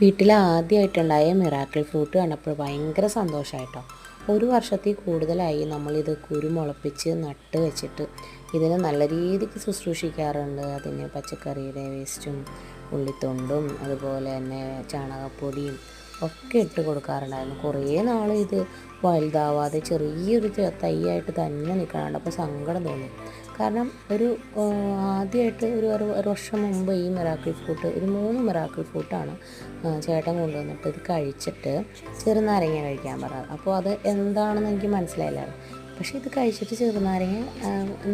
വീട്ടിൽ ആദ്യമായിട്ടുണ്ടായ miracle fruit കണ്ടപ്പോൾ ഭയങ്കര സന്തോഷമായിട്ടോ. ഒരു വർഷത്തിൽ കൂടുതലായി നമ്മളിത് കുരുമുളപ്പിച്ച് നട്ട് വെച്ചിട്ട് ഇതിനെ നല്ല രീതിക്ക് ശുശ്രൂഷിക്കാറുണ്ട്. അതിന് പച്ചക്കറിയുടെ വേസ്റ്റും ഉള്ളിത്തൊണ്ടും അതുപോലെ തന്നെ ചാണകപ്പൊടിയും ഒക്കെ ഇട്ട് കൊടുക്കാറുണ്ടായിരുന്നു. കുറേ നാൾ ഇത് വലുതാവാതെ ചെറിയൊരു തൈയായിട്ട് തന്നെ നിൽക്കാറുണ്ട്. അപ്പോൾ സങ്കടം തോന്നി. കാരണം ആദ്യമായിട്ട് ഒരു വർഷം മുമ്പ് ഈ മിറാക്കിൾ ഫ്രൂട്ട് ഒരു 3 മിറാക്കിൾ ഫ്രൂട്ടാണ് ചേട്ടൻ കൊണ്ടുവന്നിട്ട് ഇത് കഴിച്ചിട്ട് ചെറുനാരങ്ങ കഴിക്കാൻ പറഞ്ഞത്. അപ്പോൾ അത് എന്താണെന്ന് എനിക്ക് മനസ്സിലായില്ലായിരുന്നു. പക്ഷേ ഇത് കഴിച്ചിട്ട് ചെറുനാരങ്ങ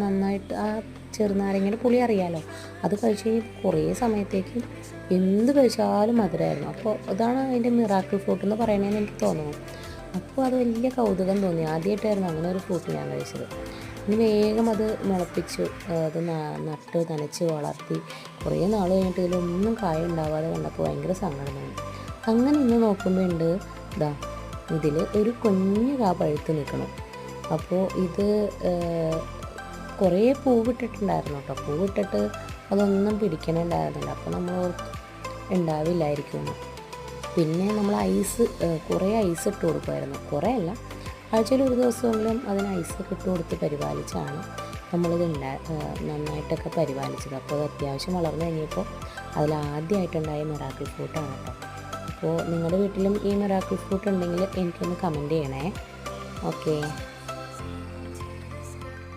നന്നായിട്ട് ആ ചെറുനാരങ്ങയുടെ പുളി അറിയാമല്ലോ, അത് കഴിച്ച് കഴിഞ്ഞ് കുറേ സമയത്തേക്ക് എന്ത് കഴിച്ചാലും മധുരമായിരുന്നു. അപ്പോൾ അതാണ് അതിൻ്റെ മിറാക്കിൾ ഫ്രൂട്ട് എന്ന് പറയണതെന്ന് എനിക്ക് തോന്നുന്നു. അപ്പോൾ അത് വലിയ കൗതുകം തോന്നി. ആദ്യമായിട്ടായിരുന്നു അങ്ങനെ ഒരു ഫ്രൂട്ട് ഞാൻ കഴിച്ചത്. ഇനി വേഗം അത് മുളപ്പിച്ചു, അത് നട്ട് നനച്ച് വളർത്തി കുറേ നാൾ കഴിഞ്ഞിട്ട് ഇതിലൊന്നും കായ ഉണ്ടാവാതെ കണ്ടപ്പോൾ ഭയങ്കര സങ്കടം തോന്നി. അങ്ങനെ ഇന്ന് നോക്കുമ്പോൾ ഉണ്ട് ഇതിൽ ഒരു കുഞ്ഞു കാ പഴുത്ത് നിൽക്കണം. അപ്പോൾ ഇത് കുറേ പൂവിട്ടിട്ടുണ്ടായിരുന്നു കേട്ടോ. പൂവിട്ടിട്ട് അതൊന്നും പിടിക്കണുണ്ടായിരുന്നില്ല. അപ്പോൾ നമ്മൾ ഉണ്ടാവില്ലായിരിക്കുമെന്ന്. പിന്നെ നമ്മൾ കുറേ ഐസ് ഇട്ട് കൊടുക്കുമായിരുന്നു. കുറേ അല്ല, ആഴ്ചയിൽ ഒരു ദിവസമെങ്കിലും അതിന് ഐസൊക്കെ ഇട്ട് കൊടുത്ത് പരിപാലിച്ചാണ് നമ്മളിത് നന്നായിട്ടൊക്കെ പരിപാലിച്ചത്. അപ്പോൾ അത് അത്യാവശ്യം വളർന്നു കഴിഞ്ഞപ്പോൾ അതിലാദ്യമായിട്ടുണ്ടായ മിറാക്കിൾ ഫ്രൂട്ടാണ് കേട്ടോ. അപ്പോൾ നിങ്ങളുടെ വീട്ടിലും ഈ മിറാക്കിൾ ഫ്രൂട്ട് ഉണ്ടെങ്കിൽ എനിക്കൊന്ന് കമൻറ്റ് ചെയ്യണേ. ഓക്കേ.